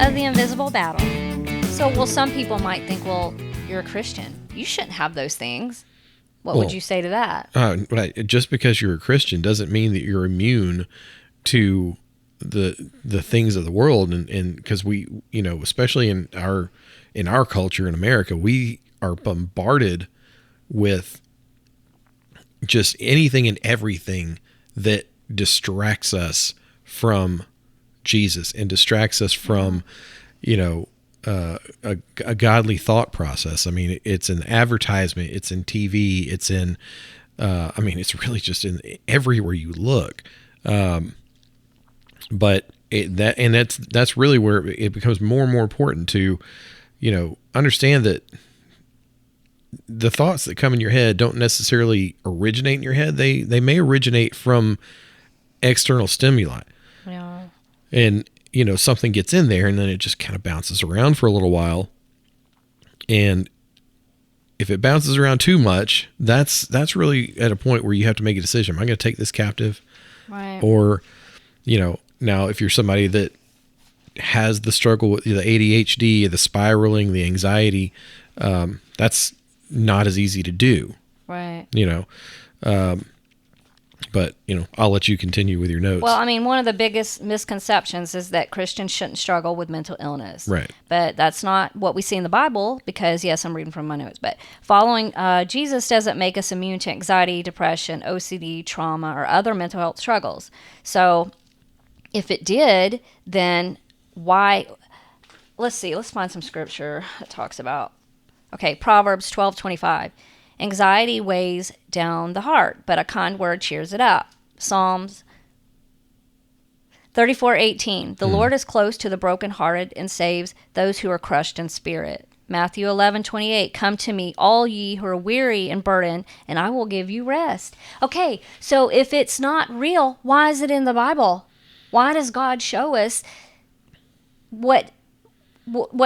of the invisible battle. So, well, some people might think, well, you're a Christian. You shouldn't have those things. What would you say to that? Just because you're a Christian doesn't mean that you're immune to the things of the world, and because we, especially in our culture in America, we are bombarded with just anything and everything that distracts us from Jesus and distracts us from, a godly thought process. I mean, it's in advertisement, it's in TV, it's in, it's really just in everywhere you look. But that's really where it becomes more and more important to, understand that the thoughts that come in your head don't necessarily originate in your head. They may originate from external stimuli. Yeah. And, something gets in there and then it just kind of bounces around for a little while. And if it bounces around too much, that's really at a point where you have to make a decision. Am I going to take this captive? Right. Or, now if you're somebody that has the struggle with the ADHD, the spiraling, the anxiety, that's not as easy to do. Right. But, I'll let you continue with your notes. Well, one of the biggest misconceptions is that Christians shouldn't struggle with mental illness. Right. But that's not what we see in the Bible because, yes, I'm reading from my notes, but following Jesus doesn't make us immune to anxiety, depression, OCD, trauma, or other mental health struggles. So if it did, then why? Let's find some scripture that talks about. Okay, Proverbs 12:25. Anxiety weighs down the heart, but a kind word cheers it up. Psalms 34:18. The Lord is close to the brokenhearted and saves those who are crushed in spirit. Matthew 11:28. Come to me, all ye who are weary and burdened, and I will give you rest. Okay, so if it's not real, why is it in the Bible? Why does God show us what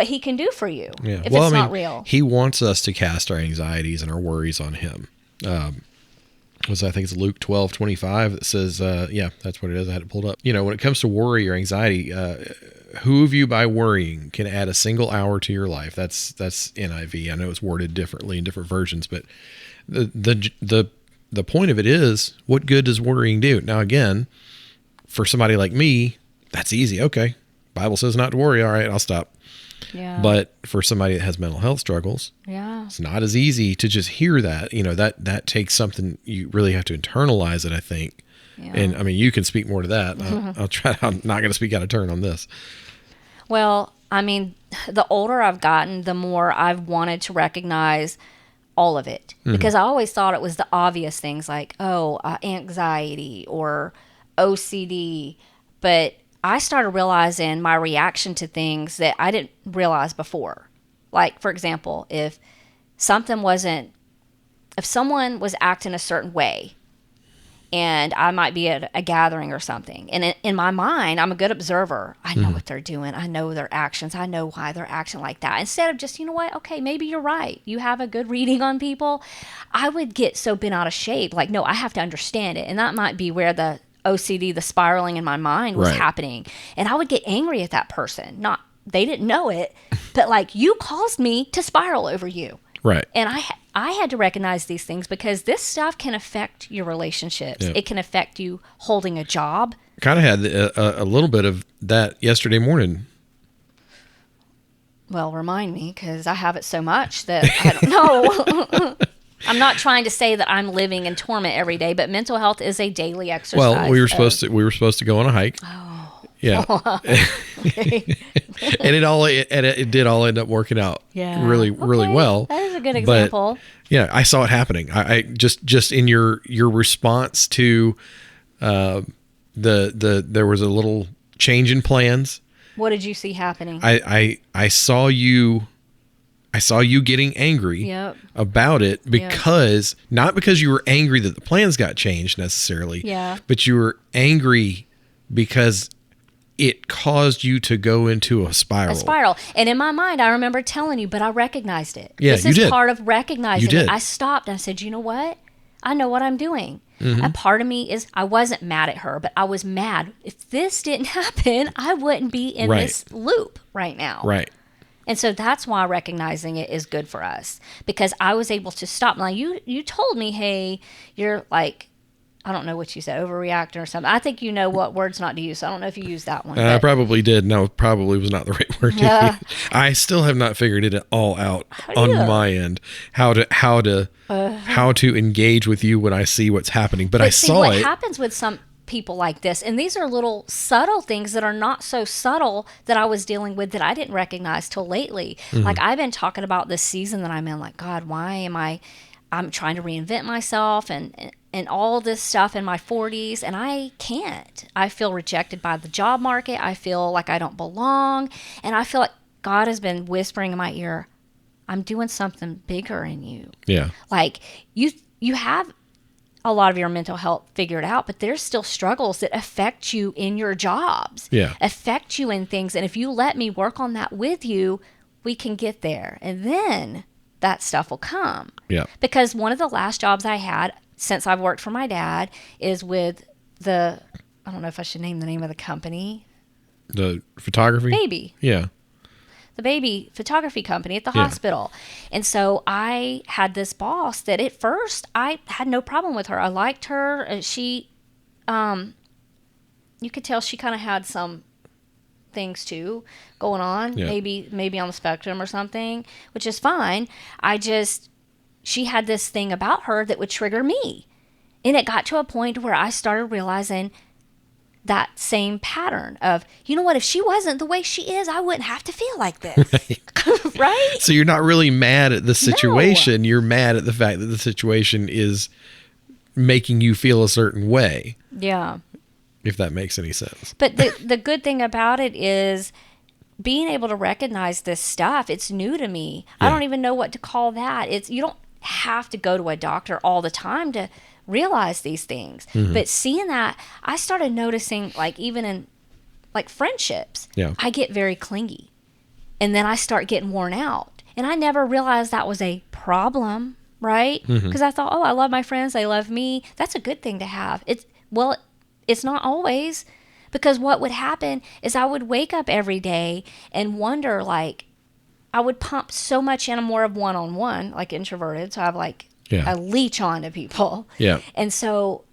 he can do for you if it's not real? He wants us to cast our anxieties and our worries on him. I think it's Luke 12:25 that says, that's what it is. I had it pulled up. When it comes to worry or anxiety, who of you by worrying can add a single hour to your life? That's NIV. I know it's worded differently in different versions, but the point of it is, what good does worrying do? Now, again, for somebody like me, that's easy. Okay. Bible says not to worry. All right, I'll stop. Yeah. But for somebody that has mental health struggles, it's not as easy to just hear that. That takes something, you really have to internalize it, I think. Yeah. And you can speak more to that. I'll try. I'm not going to speak out of turn on this. Well, the older I've gotten, the more I've wanted to recognize all of it, because I always thought it was the obvious things like, anxiety or OCD, but I started realizing my reaction to things that I didn't realize before. Like, for example, if someone was acting a certain way, and I might be at a gathering or something, and in my mind, I'm a good observer. I know what they're doing. I know their actions. I know why they're acting like that. Instead of just, okay, maybe you're right. You have a good reading on people. I would get so bent out of shape. Like, no, I have to understand it. And that might be where the OCD, the spiraling in my mind was happening. And I would get angry at that person. They didn't know it, but you caused me to spiral over you. Right. And I had to recognize these things because this stuff can affect your relationships. Yeah. It can affect you holding a job. Kind of had a little bit of that yesterday morning. Well, remind me, because I have it so much that I don't know. I'm not trying to say that I'm living in torment every day, but mental health is a daily exercise. Well, we were supposed to go on a hike. Oh. Yeah. Okay. And it did all end up working out really well. That is a good example. But, I saw it happening. I just in your response to there was a little change in plans. What did you see happening? I saw you getting angry about it because not because you were angry that the plans got changed necessarily, but you were angry because it caused you to go into a spiral. And in my mind, I remember telling you, but I recognized it. Yeah, this is part of recognizing it. I stopped and I said, you know what? I know what I'm doing. A part of me is, I wasn't mad at her, but I was mad. If this didn't happen, I wouldn't be in this loop right now. Right. And so that's why recognizing it is good for us, because I was able to stop. Now, you told me, hey, you're like, I don't know what you said, overreacting or something. I think you know what words not to use. So I don't know if you used that one. I probably did. No, probably was not the right word to use. I still have not figured it all out on my end. How to engage with you when I see what's happening. But I saw what it. happens with some people like this, and these are little subtle things that are not so subtle that I was dealing with that I didn't recognize till lately. Like, I've been talking about this season that I'm in, like, God, why am I'm trying to reinvent myself and all this stuff in my 40s, and I can't. I feel rejected by the job market. I feel like I don't belong, and I feel like God has been whispering in my ear, I'm doing something bigger in you. Yeah. Like, you have a lot of your mental health figured out, but there's still struggles that affect you in your jobs, affect you in things. And if you let me work on that with you, we can get there. And then that stuff will come. Yeah. Because one of the last jobs I had since I've worked for my dad is with I don't know if I should name the name of the company. The photography? Baby. Yeah. The baby photography company at the hospital. And so I had this boss that at first I had no problem with her. I liked her. She, you could tell she kind of had some things too going on, maybe on the spectrum or something, which is fine. She had this thing about her that would trigger me. And it got to a point where I started realizing that same pattern of, you know what, if she wasn't the way she is, I wouldn't have to feel like this. Right? So you're not really mad at the situation. No. You're mad at the fact that the situation is making you feel a certain way. Yeah. If that makes any sense. But the good thing about it is being able to recognize this stuff. It's new to me. Yeah. I don't even know what to call that. You don't have to go to a doctor all the time to realize these things. But seeing that, I started noticing, like, even in like friendships, I get very clingy. And then I start getting worn out. And I never realized that was a problem, right? Because I thought, oh, I love my friends. They love me. That's a good thing to have. It's not always, because what would happen is I would wake up every day and wonder, like, I would pump so much in. I'm more of one-on-one, like introverted. So I have like a leech on to people. Yeah. And so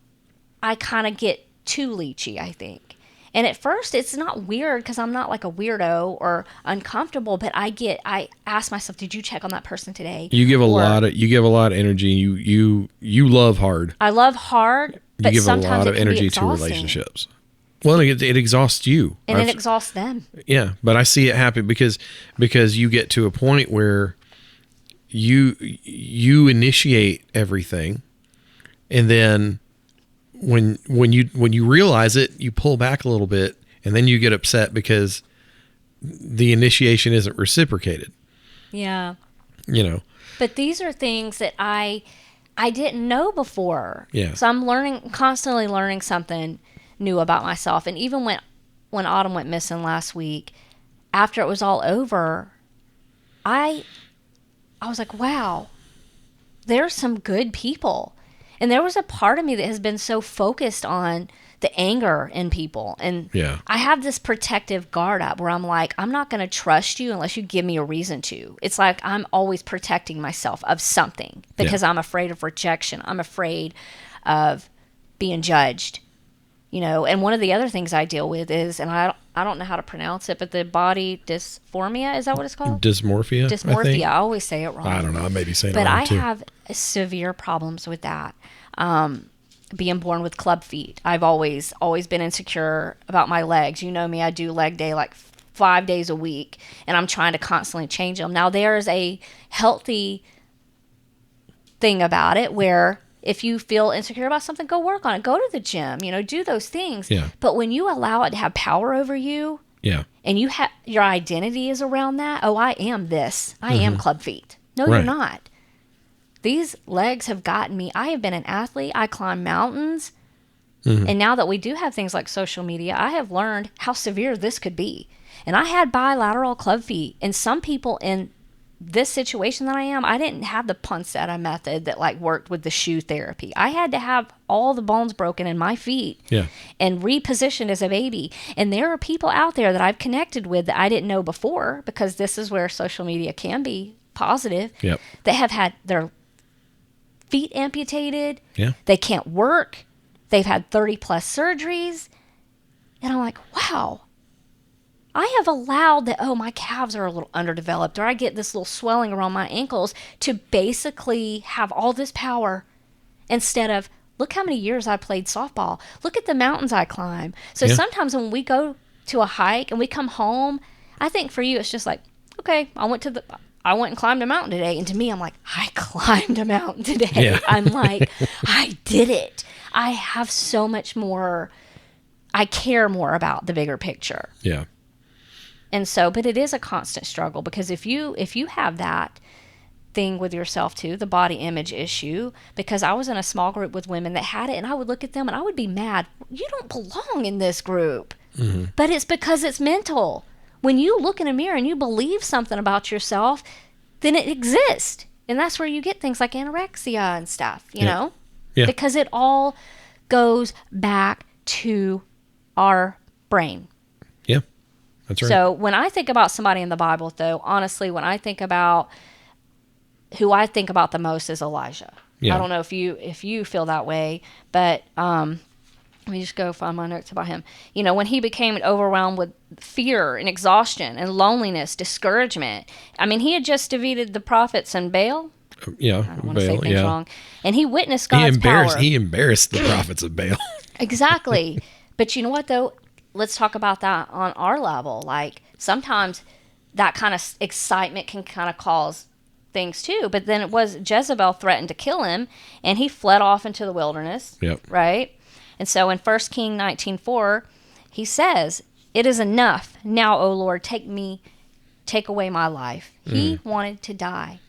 I kind of get too leechy, I think. And at first it's not weird because I'm not like a weirdo or uncomfortable, but I ask myself, did you check on that person today? You give a lot of energy. You love hard. I love hard. But you give a sometimes lot of energy to relationships. Well, it exhausts you. And it exhausts them. Yeah, but I see it happen because you get to a point where you initiate everything, and then when you realize it, you pull back a little bit, and then you get upset because the initiation isn't reciprocated. Yeah. You know. But these are things that I didn't know before. Yeah. So I'm constantly learning something new about myself. And even when Autumn went missing last week, after it was all over, I was like, wow, there's some good people. And there was a part of me that has been so focused on the anger in people. And I have this protective guard up where I'm like, I'm not going to trust you unless you give me a reason to. It's like I'm always protecting myself of something because I'm afraid of rejection. I'm afraid of being judged. You know, and one of the other things I deal with is, and I don't know how to pronounce it, but the body dysphoria, is that what it's called? Dysmorphia. Dysmorphia. I always say it wrong. I don't know. I may be saying it wrong too. But I have severe problems with that. Being born with club feet. I've always been insecure about my legs. You know me, I do leg day like 5 days a week, and I'm trying to constantly change them. Now, there's a healthy thing about it where if you feel insecure about something, go work on it. Go to the gym, do those things. Yeah. But when you allow it to have power over you, and your identity is around that, oh, I am this. I am club feet. No, you're not. These legs have gotten me. I have been an athlete. I climb mountains. And now that we do have things like social media, I have learned how severe this could be. And I had bilateral club feet. And some people in this situation that I am, I didn't have the Poinsettia method that like worked with the shoe therapy. I had to have all the bones broken in my feet and repositioned as a baby. And there are people out there that I've connected with that I didn't know before, because this is where social media can be positive, that have had their feet amputated. They can't work. They've had 30 plus surgeries. And I'm like, wow. I have allowed that, my calves are a little underdeveloped, or I get this little swelling around my ankles, to basically have all this power, instead of, look how many years I played softball. Look at the mountains I climb. So sometimes when we go to a hike and we come home, I think for you it's just like, okay, I went and climbed a mountain today. And to me, I'm like, I climbed a mountain today. I'm like, I did it. I have so much more, I care more about the bigger picture. And so, but it is a constant struggle, because if you have that thing with yourself too, the body image issue, because I was in a small group with women that had it, and I would look at them and I would be mad. You don't belong in this group. But it's because it's mental. When you look in a mirror and you believe something about yourself, then it exists. And that's where you get things like anorexia and stuff, you know? Because it all goes back to our brain. That's right. So when I think about somebody in the Bible, though, honestly, when I think about who I think about the most is Elijah. I don't know if you feel that way, but let me just go find my notes about him. You know, when he became overwhelmed with fear and exhaustion and loneliness, discouragement. I mean, he had just defeated the prophets and Baal. I don't want to say things wrong. And he witnessed God's power. He embarrassed the prophets of Baal. Exactly. But you know what, though? Let's talk about that on our level. Like, sometimes that kind of excitement can kind of cause things too. But then it was Jezebel threatened to kill him, and he fled off into the wilderness. Right? And so in 1 King 19:4, he says, "It is enough. Now, O Lord, take away my life." He wanted to die.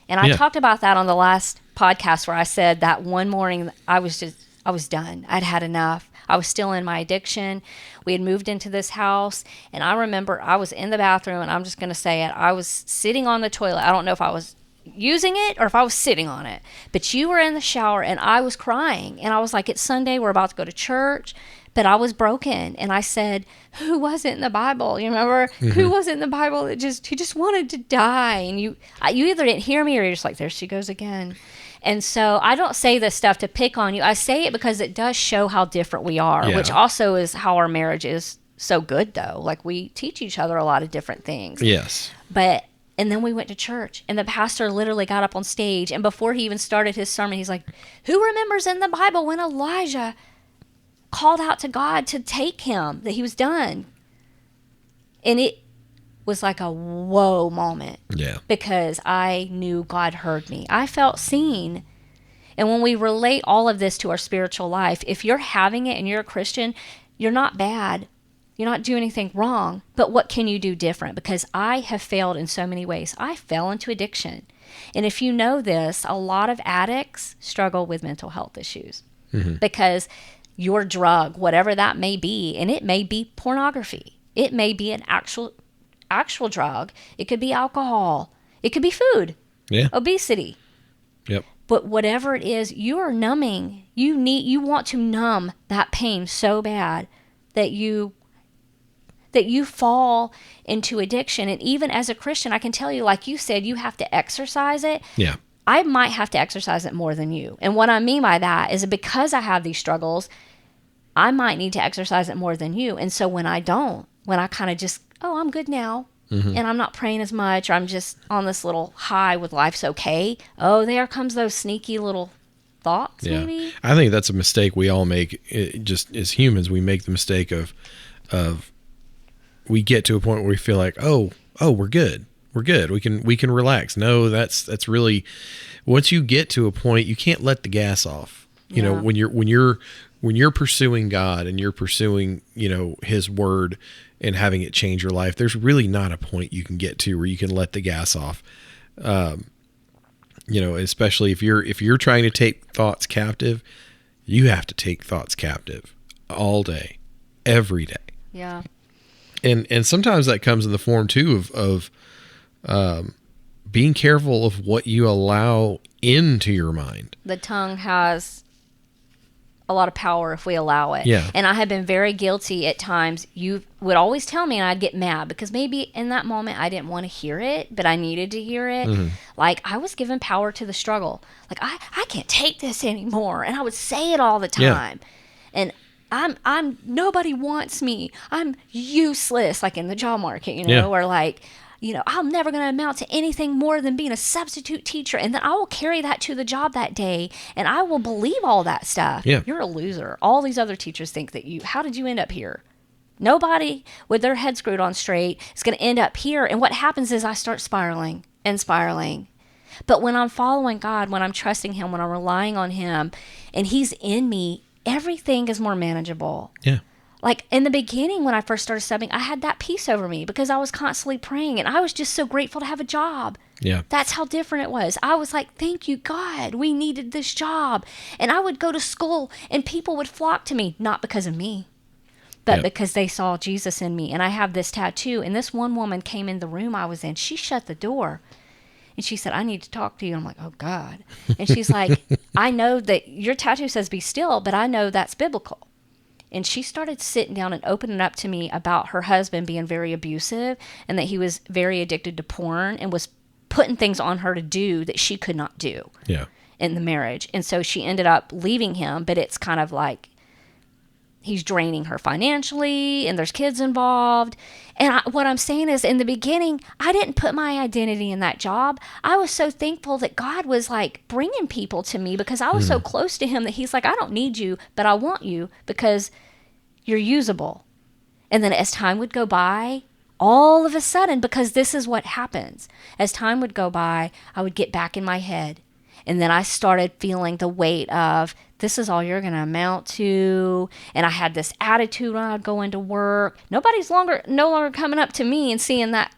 And I talked about that on the last podcast, where I said that one morning I was done. I'd had enough. I was still in my addiction. We had moved into this house, and I remember I was in the bathroom, and I'm just going to say it. I was sitting on the toilet. I don't know if I was using it or if I was sitting on it, but you were in the shower, and I was crying, and I was like, it's Sunday. We're about to go to church, but I was broken. And I said, who was it in the Bible? You remember? Who was it in the Bible that he just wanted to die? And you either didn't hear me, or you're just like, there she goes again. And so I don't say this stuff to pick on you. I say it because it does show how different we are, which also is how our marriage is so good, though. Like, we teach each other a lot of different things. And then we went to church, and the pastor literally got up on stage, and before he even started his sermon, he's like, who remembers in the Bible when Elijah called out to God to take him, that he was done? And it was like a whoa moment. Because I knew God heard me. I felt seen. And when we relate all of this to our spiritual life, if you're having it and you're a Christian, you're not bad. You're not doing anything wrong. But what can you do different? Because I have failed in so many ways. I fell into addiction. And if you know this, a lot of addicts struggle with mental health issues. Because your drug, whatever that may be, and it may be pornography. It may be an actual drug. It could be alcohol. It could be food. Obesity. But whatever it is, you are numbing. You want to numb that pain so bad that you fall into addiction. And even as a Christian, I can tell you, like you said, you have to exercise it. I might have to exercise it more than you. And what I mean by that is, because I have these struggles, I might need to exercise it more than you. And so when I kind of just, I'm good now, and I'm not praying as much, or I'm just on this little high with life's okay, there comes those sneaky little thoughts, maybe? I think that's a mistake we all make. Just as humans, we make the mistake of we get to a point where we feel like, we're good. We can relax. No, that's really, once you get to a point, you can't let the gas off. You know, when you're pursuing God and you're pursuing, his word and having it change your life, there's really not a point you can get to where you can let the gas off. Especially if you're trying to take thoughts captive, you have to take thoughts captive all day, every day. And sometimes that comes in the form too of being careful of what you allow into your mind. The tongue has a lot of power if we allow it. Yeah. And I have been very guilty at times. You would always tell me and I'd get mad because maybe in that moment I didn't want to hear it, but I needed to hear it. Mm-hmm. Like I was given power to the struggle. Like I can't take this anymore. And I would say it all the time. And I'm nobody wants me. I'm useless, like in the job market, you know, or like, you know, I'm never going to amount to anything more than being a substitute teacher. And then I will carry that to the job that day and I will believe all that stuff. Yeah. You're a loser. All these other teachers think that how did you end up here? Nobody with their head screwed on straight is going to end up here. And what happens is I start spiraling and spiraling. But when I'm following God, when I'm trusting Him, when I'm relying on Him and He's in me, everything is more manageable. Yeah. Like in the beginning, when I first started subbing, I had that peace over me because I was constantly praying and I was just so grateful to have a job. Yeah. That's how different it was. I was like, thank you, God. We needed this job. And I would go to school and people would flock to me, not because of me, but because they saw Jesus in me. And I have this tattoo. And this one woman came in the room I was in. She shut the door. And she said, I need to talk to you. I'm like, oh, God. And she's like, I know that your tattoo says be still, but I know that's biblical. And she started sitting down and opening up to me about her husband being very abusive and that he was very addicted to porn and was putting things on her to do that she could not do in the marriage. And so she ended up leaving him, but it's kind of like he's draining her financially and there's kids involved. And what I'm saying is in the beginning, I didn't put my identity in that job. I was so thankful that God was like bringing people to me because I was so close to Him that He's like, I don't need you, but I want you because you're usable. And then as time would go by, all of a sudden, because this is what happens, as time would go by, I would get back in my head. And then I started feeling the weight of, this is all you're going to amount to. And I had this attitude when I'd go into work. Nobody's no longer coming up to me and seeing that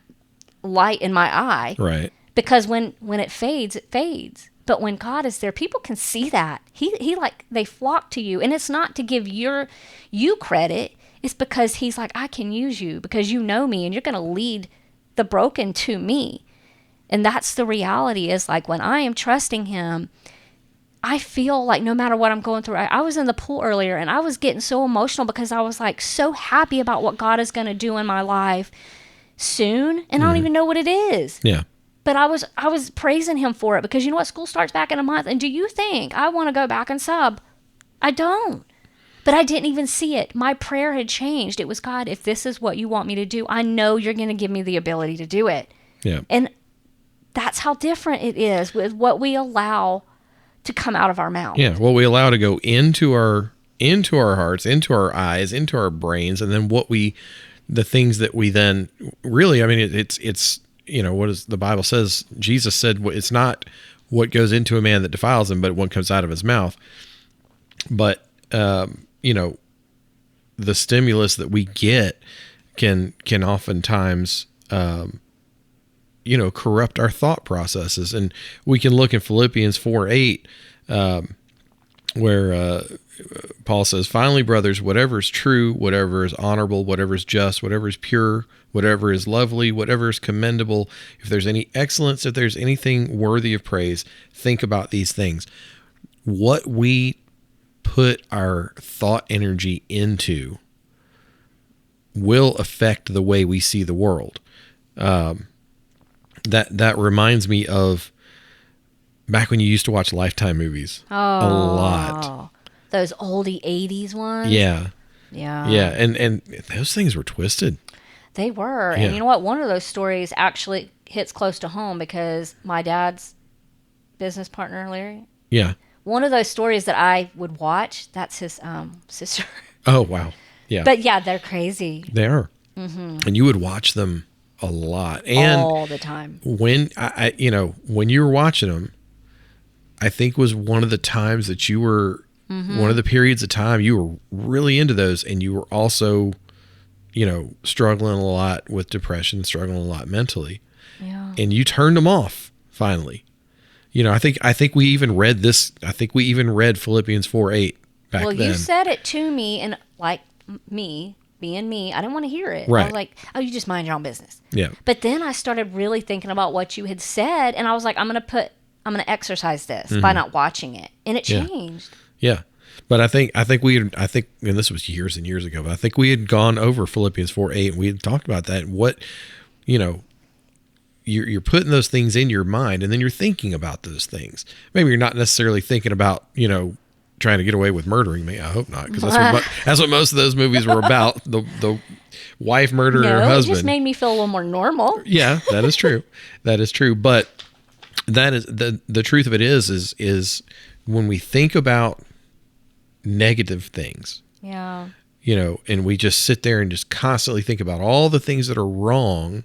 light in my eye. Right. Because when it fades, it fades. But when God is there, people can see that. He like, they flock to you. And it's not to give you credit. It's because He's like, I can use you because you know me and you're going to lead the broken to me. And that's the reality is like when I am trusting Him, I feel like no matter what I'm going through, I was in the pool earlier and I was getting so emotional because I was like so happy about what God is going to do in my life soon. And I don't even know what it is. Yeah. But I was praising Him for it because you know what? School starts back in a month. And do you think I want to go back and sub? I don't. But I didn't even see it. My prayer had changed. It was, God, if this is what you want me to do, I know you're going to give me the ability to do it. Yeah. And that's how different it is with what we allow to come out of our mouth. Yeah. What we allow to go into our hearts, into our eyes, into our brains, and then the things that we then really, I mean, it's you know, what is the Bible says, Jesus said, it's not what goes into a man that defiles him, but what comes out of his mouth. But, you know, the stimulus that we get can oftentimes, you know, corrupt our thought processes. And we can look in Philippians 4:8, where Paul says, finally, brothers, whatever is true, whatever is honorable, whatever is just, whatever is pure, whatever is lovely, whatever is commendable, if there's any excellence, if there's anything worthy of praise, think about these things. What we put our thought energy into will affect the way we see the world. That reminds me of back when you used to watch Lifetime movies. Oh, a lot. Those oldie 80s ones. Yeah. Yeah. Yeah. And those things were twisted. They were. Yeah. And you know what? One of those stories actually hits close to home because my dad's business partner, Larry. Yeah. One of those stories that I would watch, that's his sister. Oh, wow. Yeah. But yeah, they're crazy. They are. Mm-hmm. And you would watch them a lot. And all the time. When I you know, when you were watching them, I think was one of the times that you were, one of the periods of time you were really into those, and you were also, you know, struggling a lot with depression, struggling a lot mentally. Yeah. And you turned them off finally. You know, I think we even read this. I think we even read Philippians 4:8 back then. Well, you said it to me, and like me, being me. I didn't want to hear it. I Right. was like, oh, you just mind your own business. Yeah. But then I started really thinking about what you had said, and I was like, I'm going to exercise this by not watching it. And it Yeah. changed. Yeah. But I think, and this was years and years ago, but I think we had gone over Philippians 4:8, and we had talked about that. And what, you know, you're putting those things in your mind, and then you're thinking about those things. Maybe you're not necessarily thinking about, trying to get away with murdering me. I hope not, because that's what most of those movies were about. The wife murderer her husband. It just made me feel a little more normal. Yeah, that is true. That is true. But that is the truth of it is when we think about negative things, Yeah. And we just sit there and just constantly think about all the things that are wrong,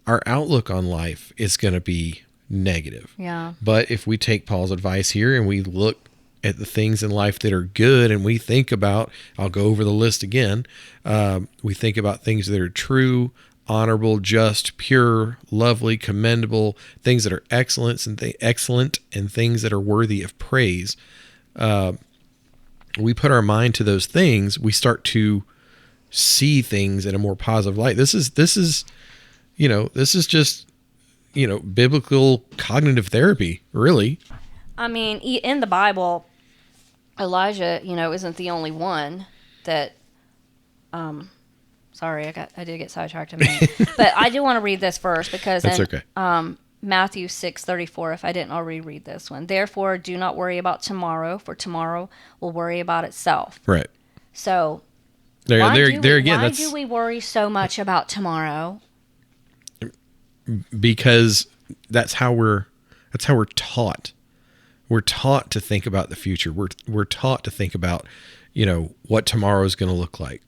our outlook on life is going to be negative. Yeah. But if we take Paul's advice here and we look at the things in life that are good, and we think about, I'll go over the list again. We think about things that are true, honorable, just, pure, lovely, commendable, things that are excellent and things that are worthy of praise. We put our mind to those things, we start to see things in a more positive light. This is just, biblical cognitive therapy, really. I mean, in the Bible, Elijah, isn't the only one that, sorry, I did get sidetracked a minute. But I do want to read this verse because That's okay. Matthew 6:34, if I didn't already read this one. Therefore, do not worry about tomorrow, for tomorrow will worry about itself. Right. So, Why do we worry so much about tomorrow? Because that's how we're taught. We're taught to think about the future. We're taught to think about, what tomorrow is going to look like.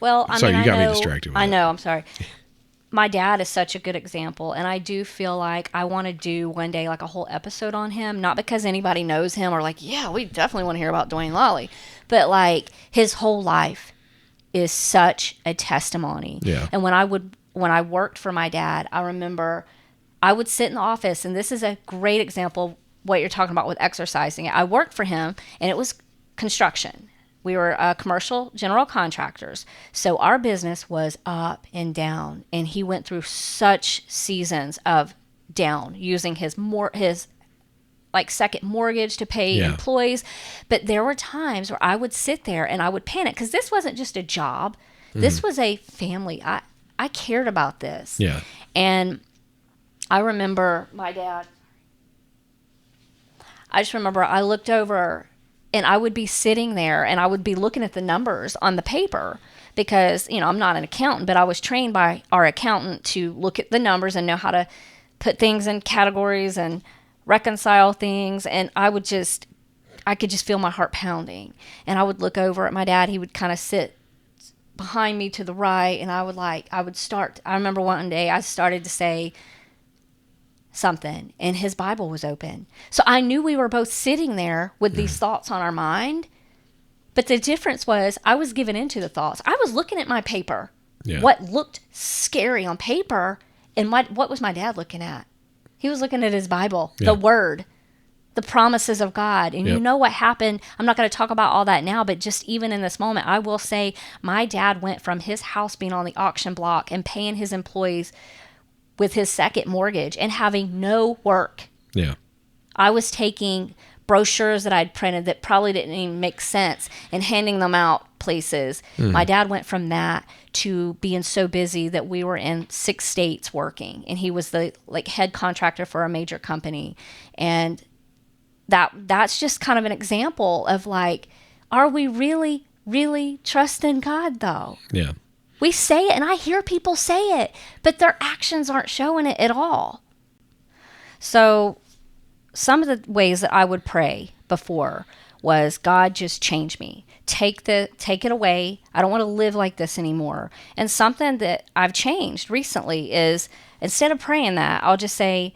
Well, sorry, you got me distracted. I know. I'm sorry. My dad is such a good example, and I do feel like I want to do one day like a whole episode on him, not because anybody knows him or like, yeah, we definitely want to hear about Dwayne Lally, but like his whole life is such a testimony. Yeah. And when I worked for my dad, I remember I would sit in the office, and this is a great example of what you're talking about with exercising. I worked for him, and it was construction. We were commercial general contractors. So our business was up and down. And he went through such seasons of down, using his second mortgage to pay employees. But there were times where I would sit there and I would panic, because this wasn't just a job. This was a family. I cared about this. Yeah. And I remember my dad. I just remember I looked over, and I would be sitting there and I would be looking at the numbers on the paper because, I'm not an accountant, but I was trained by our accountant to look at the numbers and know how to put things in categories and reconcile things. And I could just feel my heart pounding. And I would look over at my dad. He would kind of sit behind me to the right. And I remember one day I started to say something, and his Bible was open. So I knew we were both sitting there with these thoughts on our mind. But the difference was I was giving into the thoughts. I was looking at my paper, what looked scary on paper, and what was my dad looking at? He was looking at his Bible, the Word, the promises of God. And you know what happened? I'm not going to talk about all that now, but just even in this moment, I will say my dad went from his house being on the auction block and paying his employees with his second mortgage and having no work. Yeah. I was taking brochures that I'd printed that probably didn't even make sense and handing them out places. My dad went from that to being so busy that we were in 6 states working, and he was the head contractor for a major company. And that's just kind of an example of are we really, really trusting God though? Yeah. We say it, and I hear people say it, but their actions aren't showing it at all. So some of the ways that I would pray before was, God, just change me. Take it away. I don't want to live like this anymore. And something that I've changed recently is, instead of praying that, I'll just say,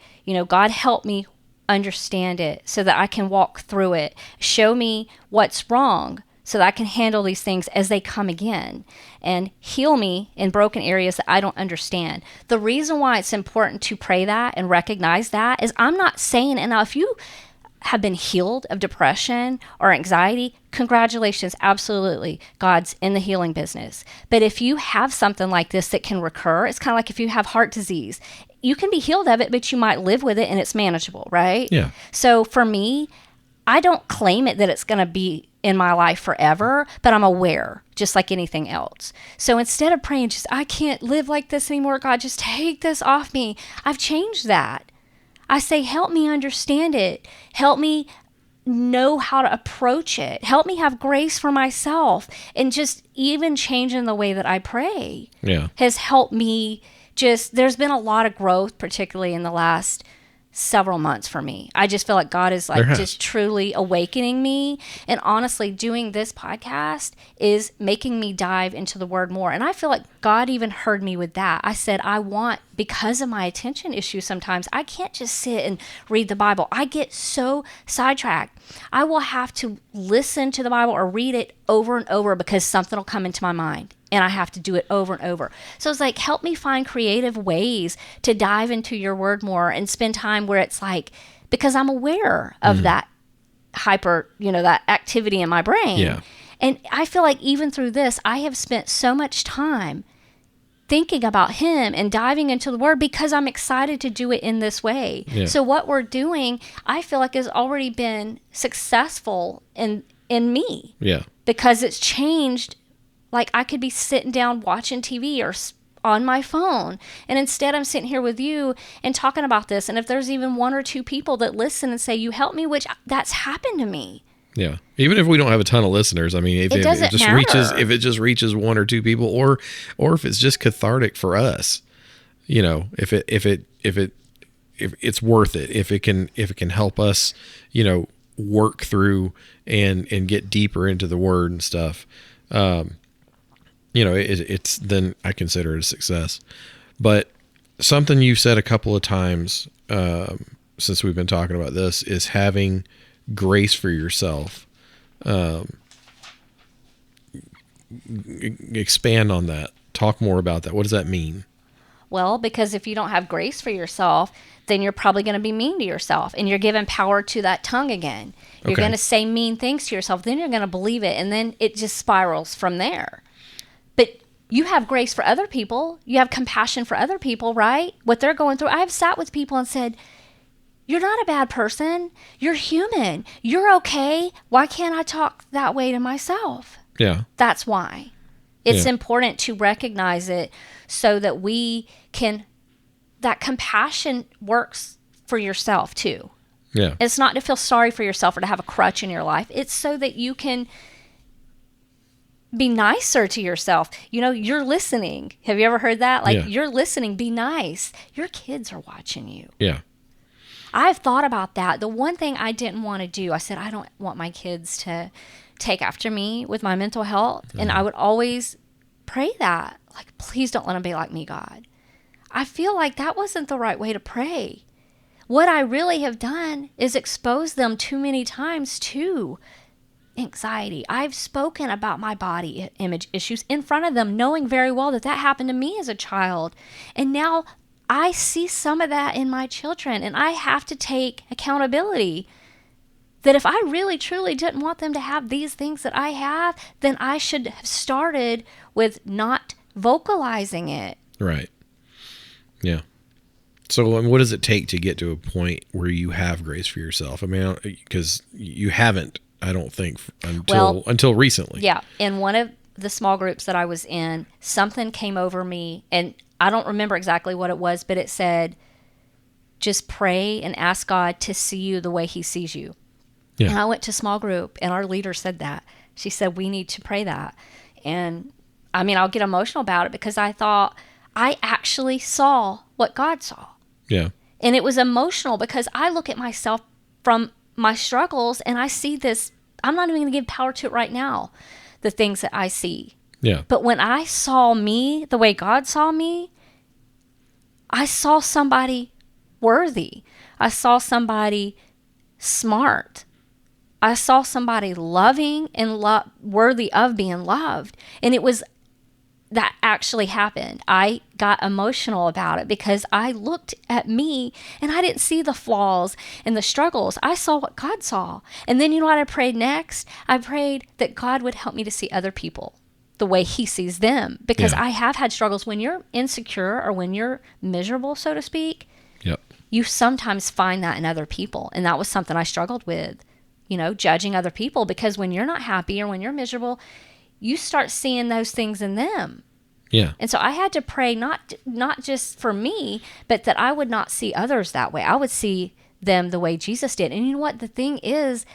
God, help me understand it so that I can walk through it. Show me what's wrong so that I can handle these things as they come again, and heal me in broken areas that I don't understand. The reason why it's important to pray that and recognize that is I'm not saying, and now if you have been healed of depression or anxiety, congratulations, absolutely. God's in the healing business. But if you have something like this that can recur, it's kind of like if you have heart disease. You can be healed of it, but you might live with it and it's manageable, right? Yeah. So for me, I don't claim it that it's going to be in my life forever, but I'm aware, just like anything else. So instead of praying, just, I can't live like this anymore, God, just take this off me, I've changed that. I say, help me understand it. Help me know how to approach it. Help me have grace for myself. And just even changing the way that I pray has helped me. There's been a lot of growth, particularly in the last several months for me. I just feel like God is like just truly awakening me. And honestly, doing this podcast is making me dive into the word more. And I feel like God even heard me with that. I said, because of my attention issues sometimes, I can't just sit and read the Bible. I get so sidetracked. I will have to listen to the Bible or read it over and over because something will come into my mind. And I have to do it over and over. So it's like, help me find creative ways to dive into your word more and spend time where it's like, because I'm aware of that that activity in my brain. Yeah. And I feel like even through this, I have spent so much time thinking about him and diving into the word because I'm excited to do it in this way. Yeah. So what we're doing, I feel like has already been successful in me. Yeah. Because it's changed. Like I could be sitting down watching TV or on my phone. And instead I'm sitting here with you and talking about this. And if there's even one or two people that listen and say, you helped me, which that's happened to me. Yeah. Even if we don't have a ton of listeners, I mean, if it just reaches one or two people or if it's just cathartic for us, if it's worth it, if it can help us, work through and get deeper into the word and stuff, it's then I consider it a success. But something you've said a couple of times since we've been talking about this is having grace for yourself. Expand on that. Talk more about that. What does that mean? Well, because if you don't have grace for yourself, then you're probably going to be mean to yourself and you're giving power to that tongue again. You're going to say mean things to yourself. Then you're going to believe it. And then it just spirals from there. But you have grace for other people. You have compassion for other people, right? What they're going through. I've sat with people and said, you're not a bad person. You're human. You're okay. Why can't I talk that way to myself? Yeah. That's why. It's important to recognize it so that that compassion works for yourself too. Yeah. It's not to feel sorry for yourself or to have a crutch in your life. It's so that you can be nicer to yourself. You're listening. Have you ever heard that? You're listening, be nice. Your kids are watching you. Yeah. I've thought about that. The one thing I didn't want to do, I said, I don't want my kids to take after me with my mental health. And I would always pray that, like, please don't let them be like me, God. I feel like that wasn't the right way to pray. What I really have done is expose them too many times to anxiety. I've spoken about my body image issues in front of them, knowing very well that happened to me as a child. And now I see some of that in my children, and I have to take accountability that if I really truly didn't want them to have these things that I have, then I should have started with not vocalizing it. Right. Yeah. So what does it take to get to a point where you have grace for yourself? I mean, because you haven't, I don't think, until recently. Yeah. In one of the small groups that I was in, something came over me, and I don't remember exactly what it was, but it said, just pray and ask God to see you the way he sees you. Yeah. And I went to small group, and our leader said that. She said, we need to pray that. And I mean, I'll get emotional about it because I thought I actually saw what God saw. Yeah. And it was emotional because I look at myself from my struggles and I see this. I'm not even going to give power to it right now, the things that I see. Yeah. But when I saw me the way God saw me, I saw somebody worthy. I saw somebody smart. I saw somebody loving and worthy of being loved. And it was that actually happened. I got emotional about it because I looked at me and I didn't see the flaws and the struggles. I saw what God saw. And then you know what I prayed next? I prayed that God would help me to see other people the way he sees them, because Yeah. I have had struggles. When you're insecure or when you're miserable, so to speak, Yep. you sometimes find that in other people. And that was something I struggled with, judging other people, because when you're not happy or when you're miserable, you start seeing those things in them. Yeah. And so I had to pray not just for me, but that I would not see others that way. I would see them the way Jesus did. And you know what the thing is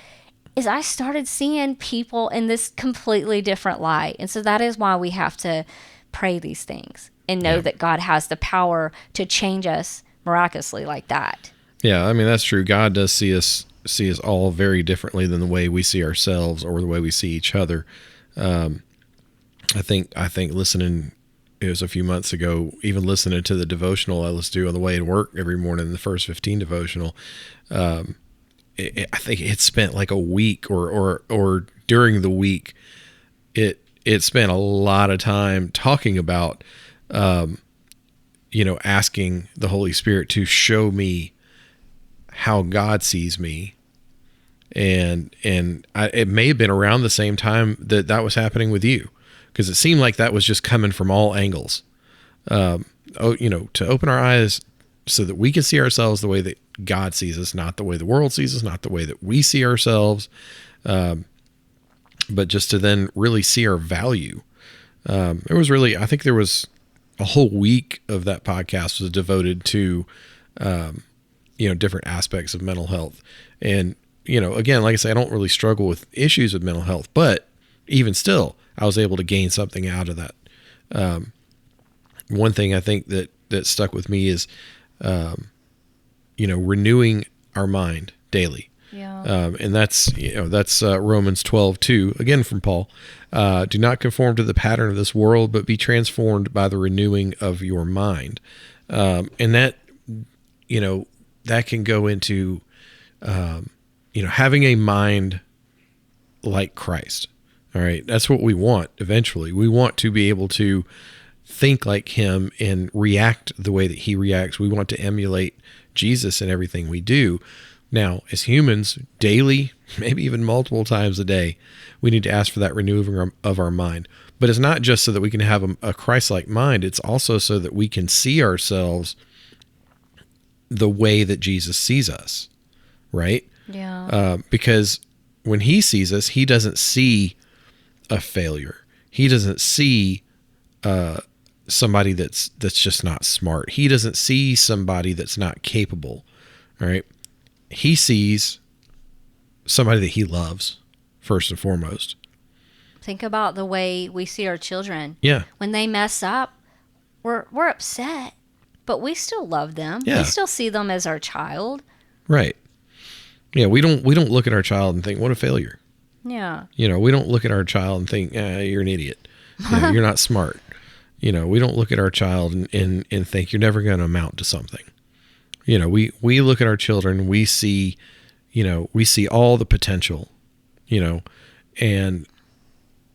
I started seeing people in this completely different light. And so that is why we have to pray these things and know that God has the power to change us miraculously like that. Yeah, I mean, that's true. God does see us all very differently than the way we see ourselves or the way we see each other. I think listening, it was a few months ago, even listening to the devotional I listen to on the way to work every morning, the first 15 devotional, I think it spent like a week or during the week, it spent a lot of time talking about, asking the Holy Spirit to show me how God sees me. And it may have been around the same time that was happening with you, because it seemed like that was just coming from all angles. To open our eyes so that we can see ourselves the way that God sees us, not the way the world sees us, not the way that we see ourselves, but just to then really see our value. I think there was a whole week of that podcast was devoted to, different aspects of mental health. And, again, like I say, I don't really struggle with issues with mental health, but even still, I was able to gain something out of that. One thing I think that stuck with me is, renewing our mind daily. Yeah. And that's Romans 12:2, again from Paul. Do not conform to the pattern of this world, but be transformed by the renewing of your mind. And that, that can go into, having a mind like Christ. All right. That's what we want eventually. We want to be able to think like him and react the way that he reacts. We want to emulate Jesus in everything we do. Now, as humans, daily, maybe even multiple times a day, we need to ask for that renewing of our mind. But it's not just so that we can have a Christ-like mind. It's also so that we can see ourselves the way that Jesus sees us, right? Yeah. Because when he sees us, he doesn't see a failure. He doesn't see somebody that's just not smart. He doesn't see somebody that's not capable, all right? He sees somebody that he loves, first and foremost. Think about the way we see our children. Yeah. When they mess up, we're upset, but we still love them. Yeah. We still see them as our child. Right. Yeah, we don't look at our child and think, what a failure. Yeah. We don't look at our child and think, you're an idiot. You're not smart. We don't look at our child and think you're never going to amount to something. We look at our children, we see all the potential, and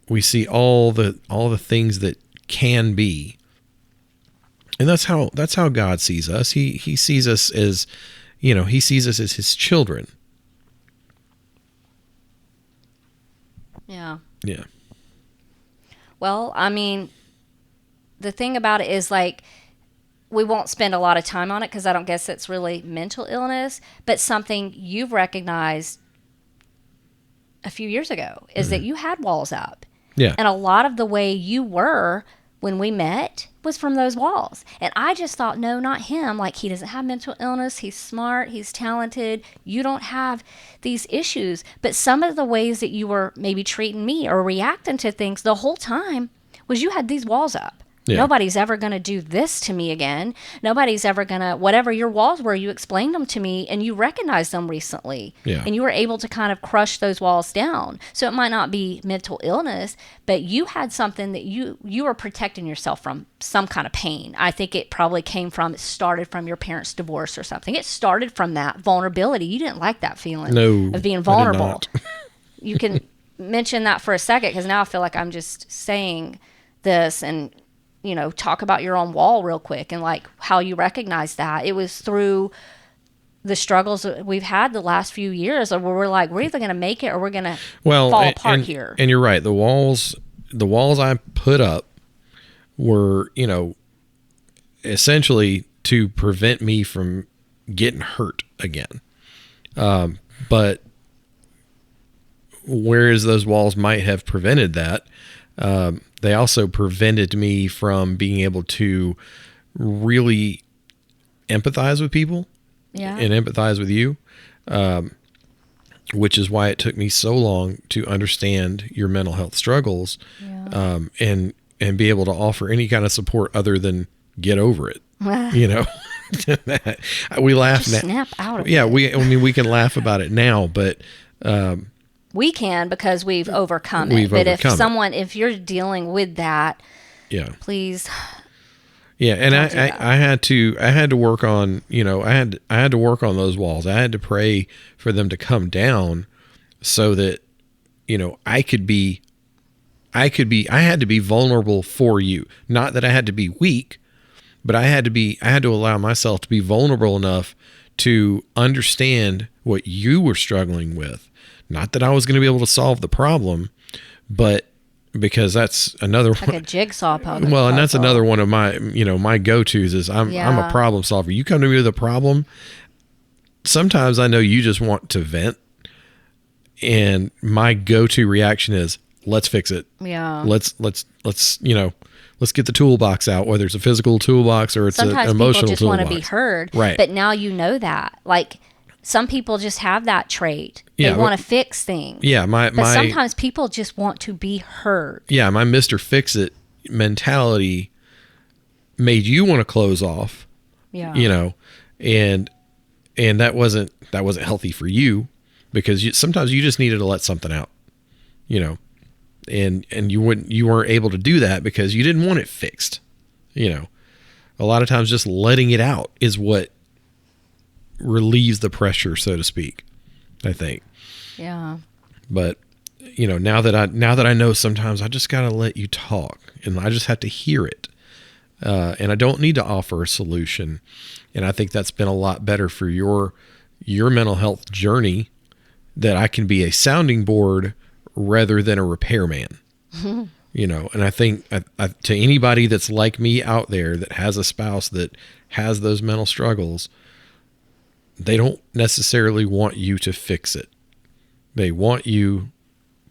we see all the things that can be. And that's how God sees us. He sees us as, he sees us as his children. Yeah. Yeah. Well, I mean, the thing about it is, like, we won't spend a lot of time on it because I don't guess it's really mental illness, but something you've recognized a few years ago is that you had walls up. Yeah. And a lot of the way you were when we met was from those walls. And I just thought, no, not him. Like, he doesn't have mental illness. He's smart. He's talented. You don't have these issues. But some of the ways that you were maybe treating me or reacting to things the whole time was you had these walls up. Yeah. Nobody's ever going to do this to me again. Nobody's ever going to, whatever your walls were, you explained them to me and you recognized them recently. Yeah. And you were able to kind of crush those walls down. So it might not be mental illness, but you had something that you were protecting yourself from, some kind of pain. I think it probably it started from your parents' divorce or something. It started from that vulnerability. You didn't like that feeling of being vulnerable. I did not. You can mention that for a second, because now I feel like I'm just saying this and talk about your own wall real quick and like how you recognize that. It was through the struggles that we've had the last few years where we're like, we're either going to make it or we're going to fall apart here. And you're right. The walls I put up were, essentially to prevent me from getting hurt again. But whereas those walls might have prevented that, they also prevented me from being able to really empathize with people. Yeah. And empathize with you, which is why it took me so long to understand your mental health struggles, and be able to offer any kind of support other than get over it. We laugh now. Snap out of it. Yeah, we can laugh about it now, but we can because we've overcome it. But if you're dealing with that, please. Yeah, and I had to work on, I had to work on those walls. I had to pray for them to come down so that, I had to be vulnerable for you. Not that I had to be weak, but I had to allow myself to be vulnerable enough to understand what you were struggling with. Not that I was going to be able to solve the problem, but because that's another like a jigsaw puzzle. Well, and that's another one of my, my go-tos is I'm a problem solver. You come to me with a problem. Sometimes I know you just want to vent, and my go-to reaction is let's fix it. Yeah. Let's let's get the toolbox out, whether it's a physical toolbox or it's an emotional toolbox. Sometimes people just want to be heard. Right. But now you know that. Like some people just have that trait. They want to fix things. Yeah, but sometimes people just want to be heard. Yeah, my Mr. Fix-It mentality made you want to close off. Yeah. And that wasn't healthy for you because sometimes you just needed to let something out. And you weren't able to do that because you didn't want it fixed. A lot of times just letting it out is what relieves the pressure, so to speak, I think. Yeah. But now that I know sometimes I just got to let you talk and I just have to hear it. And I don't need to offer a solution. And I think that's been a lot better for your mental health journey, that I can be a sounding board rather than a repairman. And I think to anybody that's like me out there that has a spouse that has those mental struggles, they don't necessarily want you to fix it. They want you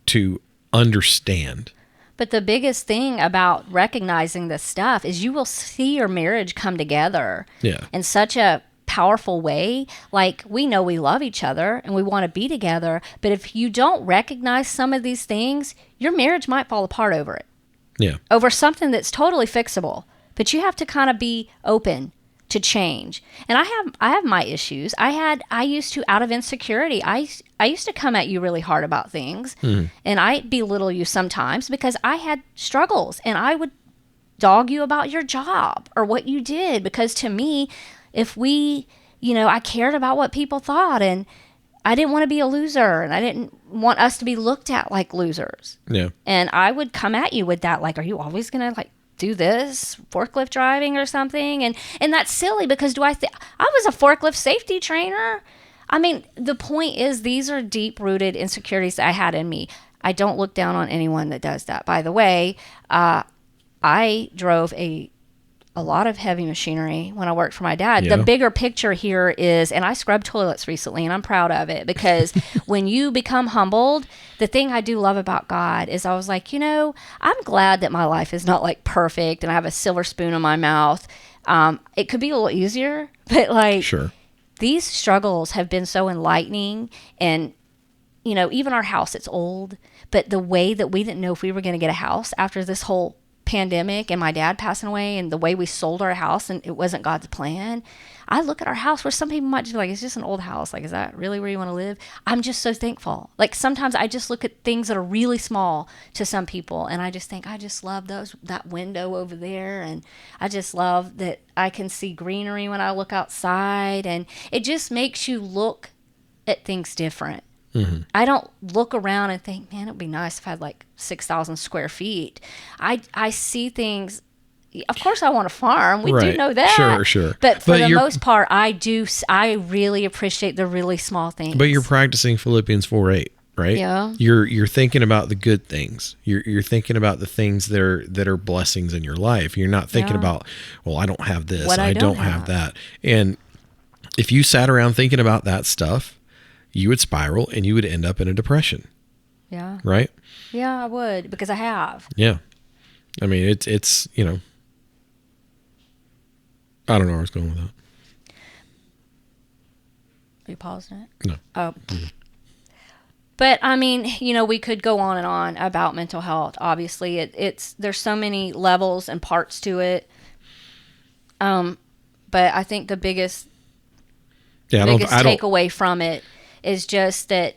to understand. But the biggest thing about recognizing this stuff is you will see your marriage come together in such a powerful way. Like, we know we love each other and we want to be together, but if you don't recognize some of these things, your marriage might fall apart over it. Yeah. Over something that's totally fixable. But you have to kind of be open to change. And I have my issues. I used to, out of insecurity, I used to come at you really hard about things, and I belittle you sometimes because I had struggles, and I would dog you about your job or what you did, because to me, if we, I cared about what people thought, and I didn't want to be a loser, and I didn't want us to be looked at like losers. Yeah. And I would come at you with that, like, are you always going to do this forklift driving or something? And that's silly, because I was a forklift safety trainer. I mean, the point is, these are deep rooted insecurities that I had in me. I don't look down on anyone that does that. By the way, I drove a lot of heavy machinery when I worked for my dad. Yeah. The bigger picture here is, and I scrubbed toilets recently, and I'm proud of it, because when you become humbled, the thing I do love about God is I was like, I'm glad that my life is not like perfect and I have a silver spoon in my mouth. It could be a little easier, but sure, these struggles have been so enlightening. And, even our house, it's old, but the way that we didn't know if we were going to get a house after this whole pandemic and my dad passing away, and the way we sold our house and it wasn't God's plan. I look at our house where some people might just be like, it's just an old house. Like, is that really where you want to live? I'm just so thankful. Like, sometimes I just look at things that are really small to some people, and I just think, I just love that window over there, and I just love that I can see greenery when I look outside, and it just makes you look at things different. Mm-hmm. I don't look around and think, man, it'd be nice if I had like 6,000 square feet. I see things Of course I want to farm. We do Right. know that. Sure. But for the you're- most part, I really appreciate the really small things. But you're practicing Philippians 4:8, right? Yeah. You're thinking about the good things. You're thinking about the things that are blessings in your life. You're not thinking about, well, I don't have this, What I don't don't have have. that. And if you sat around thinking about that stuff, you would spiral and you would end up in a depression, Yeah. right? Yeah, I would, because I have. Yeah. I mean, it's I don't know where I was going with that. Are you pausing it? No. Oh. But I mean, we could go on and on about mental health. Obviously, there's so many levels and parts to it. But I think the biggest takeaway from it is just that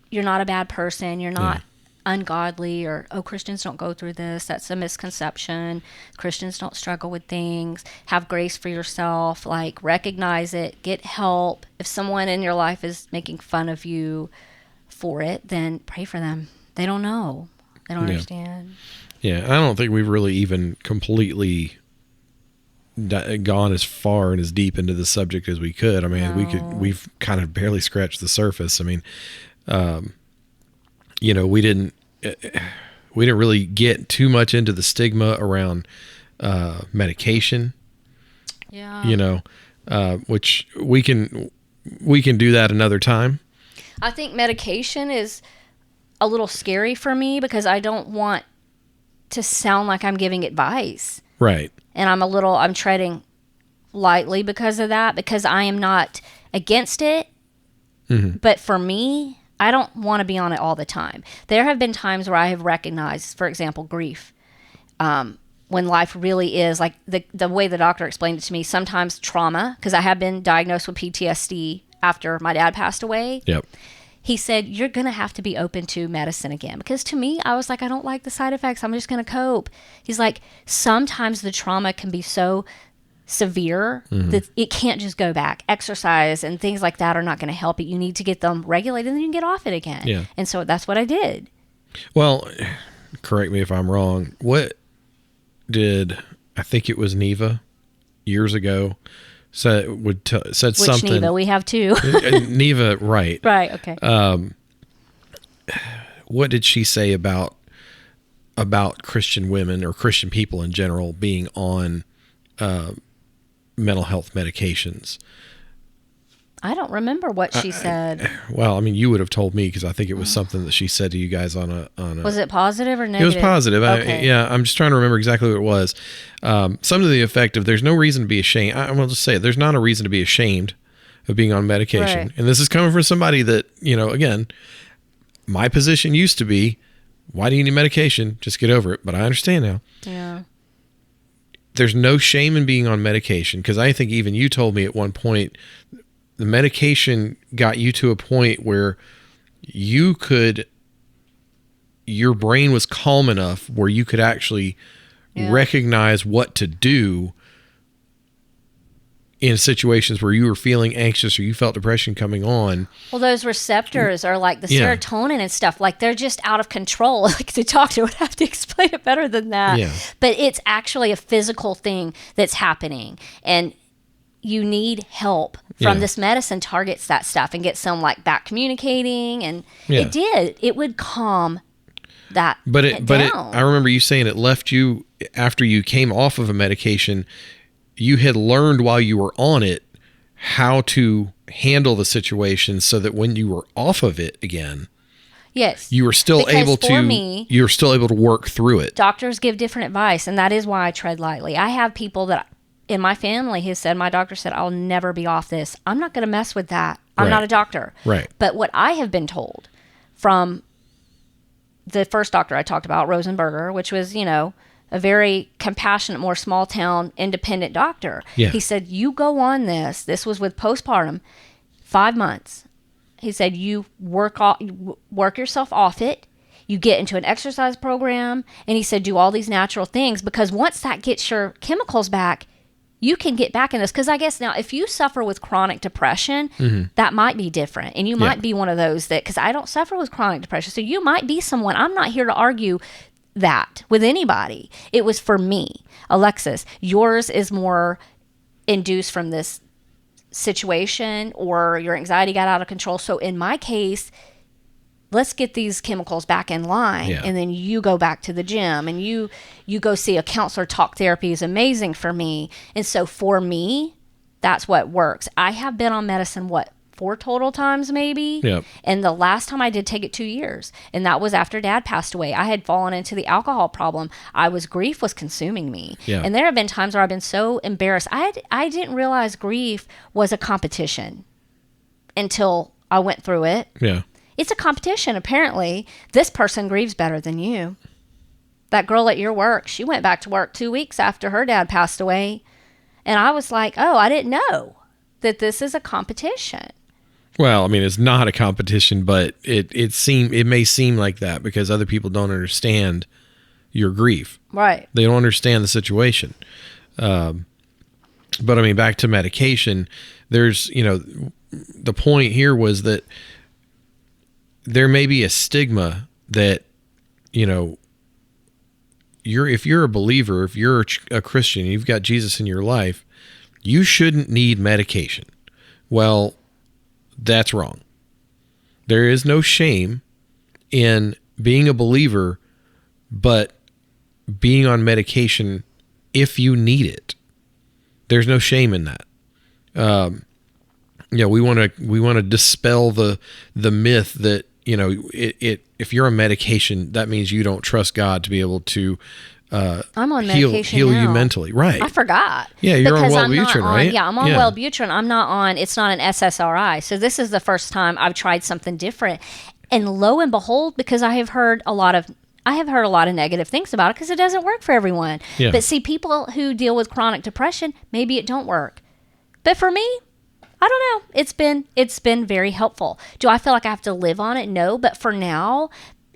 you're not a bad person. You're not ungodly, or, oh, Christians don't go through this. That's a misconception. Christians don't struggle with things. Have grace for yourself. Like, recognize it. Get help. If someone in your life is making fun of you for it, then pray for them. They don't know. They don't understand. Yeah, I don't think we've really even completely gone as far and as deep into the subject as we could. I mean, we've kind of barely scratched the surface. I mean, we didn't really get too much into the stigma around medication. Yeah. Which we can do that another time. I think medication is a little scary for me because I don't want to sound like I'm giving advice. Right. And I'm treading lightly because of that, because I am not against it. Mm-hmm. But for me, I don't want to be on it all the time. There have been times where I have recognized, for example, grief. When life really is, like the way the doctor explained it to me, sometimes trauma, because I have been diagnosed with PTSD after my dad passed away. Yep. He said, you're going to have to be open to medicine again. Because to me, I was like, I don't like the side effects. I'm just going to cope. He's like, sometimes the trauma can be so severe that it can't just go back. Exercise and things like that are not going to help it. You need to get them regulated and then you can get off it again. Yeah. And so that's what I did. Well, correct me if I'm wrong. I think it was Neva years ago, said Which something. Neva? We have two. Neva, right. Right, okay. What did she say about Christian women or Christian people in general being on mental health medications? I don't remember what she said. Well, I mean, you would have told me because I think it was something that she said to you guys on a. Was it positive or It negative? was positive. Okay. I'm just trying to remember exactly what it was. Some to the effect of, there's no reason to be ashamed. I will just say it. There's not a reason to be ashamed of being on medication. Right. And this is coming from somebody that, again, my position used to be, why do you need medication? Just get over it. But I understand now. Yeah. There's no shame in being on medication, because I think even you told me at one point, the medication got you to a point where your brain was calm enough where you could actually recognize what to do in situations where you were feeling anxious or you felt depression coming on. Well, those receptors are like the serotonin and stuff, like they're just out of control. Like the doctor would have to explain it better than that. Yeah. But it's actually a physical thing that's happening. And you need help from this medicine targets that stuff and gets some like back communicating. And it would calm that down. I remember you saying it left you, after you came off of a medication, you had learned while you were on it how to handle the situation so that when you were off of it again, yes, you were still able to work through it. Doctors give different advice, and that is why I tread lightly. I have people that in my family has said, my doctor said, I'll never be off this. I'm not going to mess with that. I'm not a doctor. Right. But what I have been told from the first doctor I talked about, Rosenberger, which was, a very compassionate, more small town, independent doctor. Yeah. He said, you go on this. This was with postpartum, 5 months. He said, you work yourself off it. You get into an exercise program. And he said, do all these natural things, because once that gets your chemicals back, you can get back in this. Because I guess now, if you suffer with chronic depression, that might be different. And you might be one of those that, because I don't suffer with chronic depression. So you might be someone, I'm not here to argue that with anybody. It was for me. Alexis, yours is more induced from this situation, or your anxiety got out of control. So in my case, let's get these chemicals back in line, and then you go back to the gym, and you go see a counselor. Talk therapy is amazing for me. And so for me, that's what works. I have been on medicine, 4 total times maybe. Yep. And the last time I did take it 2 years. And that was after Dad passed away. I had fallen into the alcohol problem. Grief was consuming me. Yeah. And there have been times where I've been so embarrassed. I didn't realize grief was a competition until I went through it. Yeah. It's a competition. Apparently, this person grieves better than you. That girl at your work, she went back to work 2 weeks after her dad passed away. And I was like, oh, I didn't know that this is a competition. Well, I mean, it's not a competition, but it may seem like that because other people don't understand your grief. Right. They don't understand the situation. But I mean, back to medication, there's, the point here was that there may be a stigma that, if you're a believer, if you're a Christian, you've got Jesus in your life, you shouldn't need medication. Well, that's wrong. There is no shame in being a believer, but being on medication if you need it. There's no shame in that. We want to dispel the myth that, if you're on medication, that means you don't trust God to be able to I'm on medication heal now. you mentally. Right. I forgot. Yeah, you're on Because Wellbutrin, right? Yeah, I'm on Wellbutrin. I'm not on, it's not an SSRI. So this is the first time I've tried something different. And lo and behold, because I have heard a lot of negative things about it because it doesn't work for everyone. Yeah. But see, people who deal with chronic depression, maybe it don't work. But for me, I don't know. It's been very helpful. Do I feel like I have to live on it? No. But for now,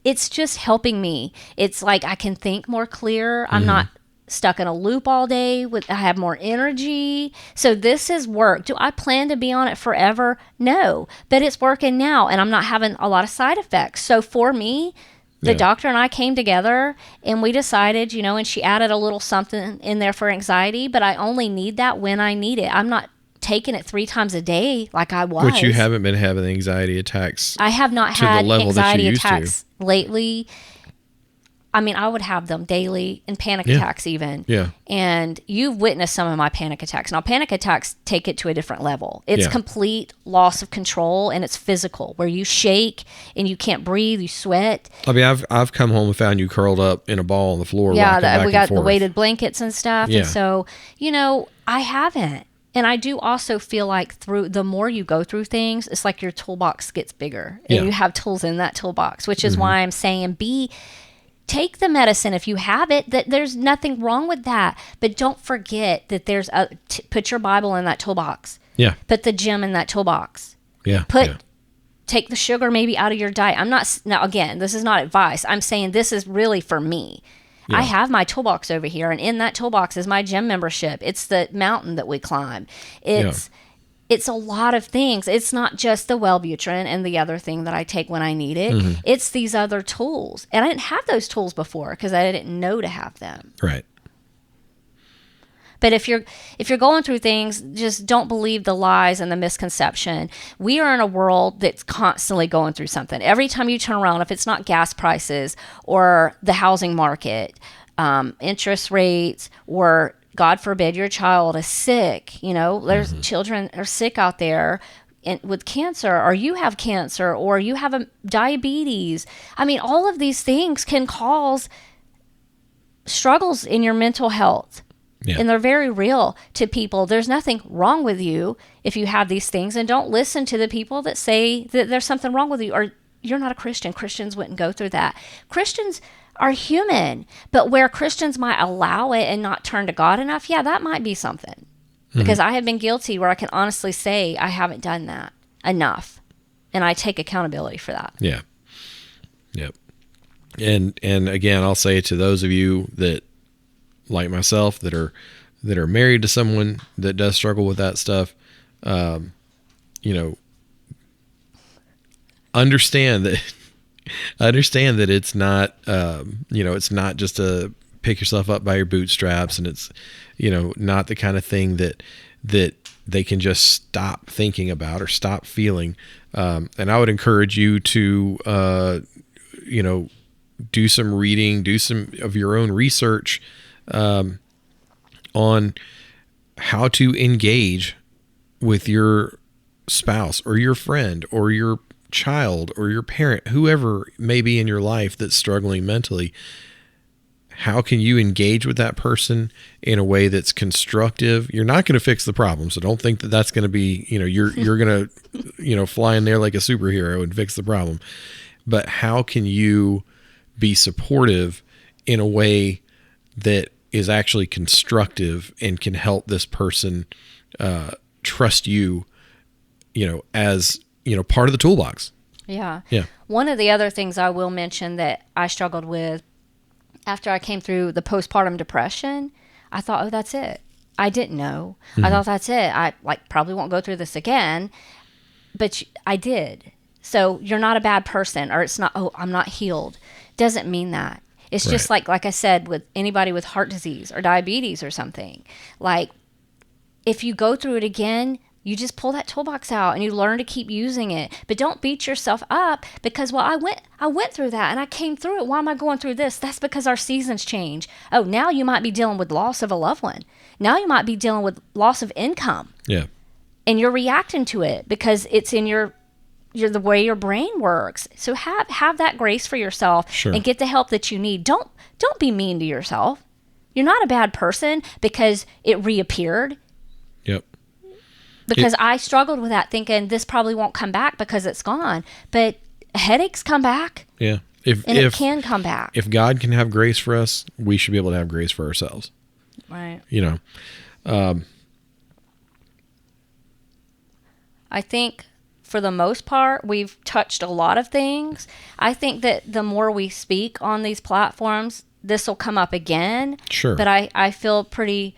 it's just helping me. It's like I can think more clear. I'm not stuck in a loop all day. I have more energy. So this has worked. Do I plan to be on it forever? No. But it's working now, and I'm not having a lot of side effects. So for me, the doctor and I came together, and we decided, and she added a little something in there for anxiety, but I only need that when I need it. I'm not taking it 3 times a day like I was. But you haven't been having anxiety attacks. I have not to had the level anxiety that you used attacks lately. I mean, I would have them daily, and panic attacks even. Yeah. And you've witnessed some of my panic attacks. Now, panic attacks take it to a different level. It's complete loss of control, and it's physical, where you shake and you can't breathe, you sweat. I mean, I've come home and found you curled up in a ball on the floor. Yeah, we got the the weighted blankets and stuff. Yeah. And so, I haven't. And I do also feel like the more you go through things, it's like your toolbox gets bigger, and you have tools in that toolbox, which is why I'm saying take the medicine if you have it. That there's nothing wrong with that, but don't forget that put your Bible in that toolbox. Yeah. Put the gym in that toolbox. Yeah. Take the sugar maybe out of your diet. Now again, this is not advice. I'm saying this is really for me. Yeah. I have my toolbox over here, and in that toolbox is my gym membership. It's the mountain that we climb. It's a lot of things. It's not just the Wellbutrin and the other thing that I take when I need it. It's these other tools. And I didn't have those tools before because I didn't know to have them. Right. But if you're going through things, just don't believe the lies and the misconception. We are in a world that's constantly going through something. Every time you turn around, if it's not gas prices or the housing market, interest rates, or God forbid your child is sick, there's children are sick out there with cancer, or you have cancer, or you have diabetes. I mean, all of these things can cause struggles in your mental health. Yeah. And they're very real to people. There's nothing wrong with you if you have these things, and don't listen to the people that say that there's something wrong with you, or you're not a Christian. Christians wouldn't go through that. Christians are human, but where Christians might allow it and not turn to God enough, that might be something. Because I have been guilty where I can honestly say I haven't done that enough, and I take accountability for that. Yeah. Yep. And again, I'll say to those of you that, like myself, that are married to someone that does struggle with that stuff, understand that understand that it's not, it's not just a pick yourself up by your bootstraps, and it's, not the kind of thing that they can just stop thinking about or stop feeling. And I would encourage you to, do some reading, do some of your own research on how to engage with your spouse or your friend or your child or your parent, whoever may be in your life that's struggling mentally. How can you engage with that person in a way that's constructive? You're not going to fix the problem, so don't think that that's going to be, you're going to, fly in there like a superhero and fix the problem. But how can you be supportive in a way that is actually constructive and can help this person trust you, as, part of the toolbox? Yeah. Yeah. One of the other things I will mention that I struggled with after I came through the postpartum depression, I thought, oh, that's it. I didn't know. Mm-hmm. I thought, that's it. I probably won't go through this again. But I did. So you're not a bad person, or it's not, oh, I'm not healed. Doesn't mean that. It's right. Just like I said, with anybody with heart disease or diabetes or something. Like, if you go through it again, you just pull that toolbox out and you learn to keep using it. But don't beat yourself up because, well, I went through that and I came through it. Why am I going through this? That's because our seasons change. Oh, now you might be dealing with loss of a loved one. Now you might be dealing with loss of income. Yeah. And you're reacting to it because it's in you're the way your brain works. So have that grace for yourself. Sure. And get the help that you need. Don't be mean to yourself. You're not a bad person because it reappeared. Yep. Because I struggled with that, thinking this probably won't come back because it's gone. But headaches come back. Yeah. It can come back. If God can have grace for us, we should be able to have grace for ourselves. Right. I think for the most part, we've touched a lot of things. I think that the more we speak on these platforms, this will come up again. Sure. But I feel pretty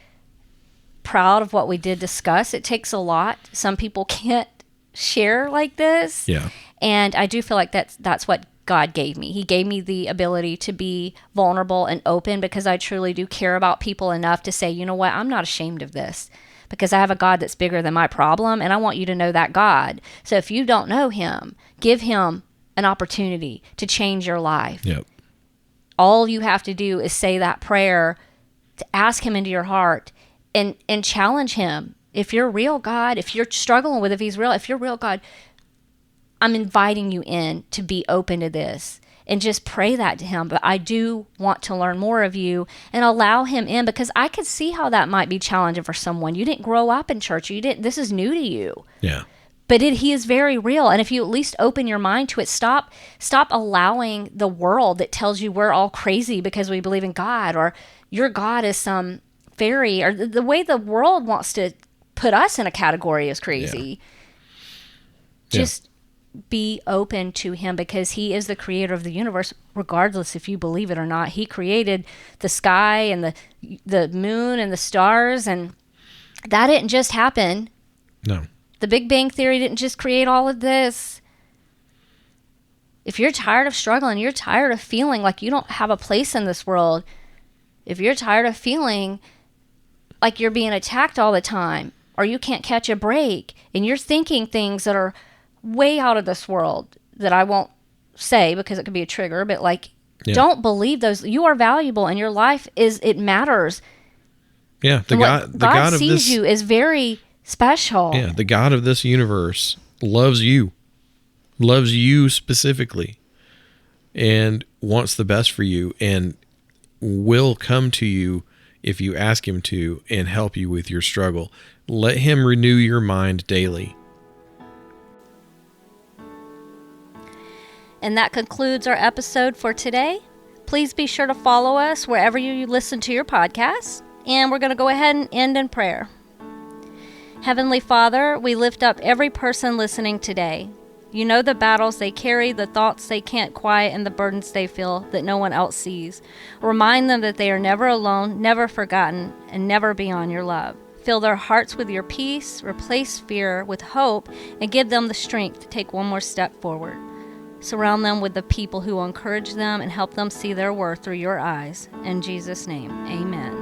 proud of what we did discuss. It takes a lot. Some people can't share like this. Yeah. And I do feel like that's what God gave me. He gave me the ability to be vulnerable and open because I truly do care about people enough to say, you know what, I'm not ashamed of this because I have a God that's bigger than my problem, and I want you to know that God. So if you don't know him, give him an opportunity to change your life. Yep. All you have to do is say that prayer, to ask him into your heart, and challenge him. If you're real, God, if you're struggling with if he's real, if you're real, God, I'm inviting you in to be open to this, and just pray that to him. But I do want to learn more of you and allow him in, because I could see how that might be challenging for someone. You didn't grow up in church. This is new to you. Yeah. But he is very real. And if you at least open your mind to it, stop allowing the world that tells you we're all crazy because we believe in God, or your God is some fairy, or the way the world wants to put us in a category is crazy. Yeah. Just be open to him, because he is the creator of the universe, regardless if you believe it or not. He created the sky and the moon and the stars, and that didn't just happen. No. The Big Bang Theory didn't just create all of this. If you're tired of struggling, you're tired of feeling like you don't have a place in this world, if you're tired of feeling like you're being attacked all the time, or you can't catch a break, and you're thinking things that are way out of this world that I won't say because it could be a trigger, but don't believe those. You are valuable, and your life it matters. Yeah, the God sees you is very special. Yeah, the God of this universe loves you specifically, and wants the best for you, and will come to you if you ask him to, and help you with your struggle. Let him renew your mind daily. And that concludes our episode for today. Please be sure to follow us wherever you listen to your podcasts. And we're going to go ahead and end in prayer. Heavenly Father, we lift up every person listening today. You know the battles they carry, the thoughts they can't quiet, and the burdens they feel that no one else sees. Remind them that they are never alone, never forgotten, and never beyond your love. Fill their hearts with your peace, replace fear with hope, and give them the strength to take one more step forward. Surround them with the people who will encourage them and help them see their worth through your eyes. In Jesus' name, amen.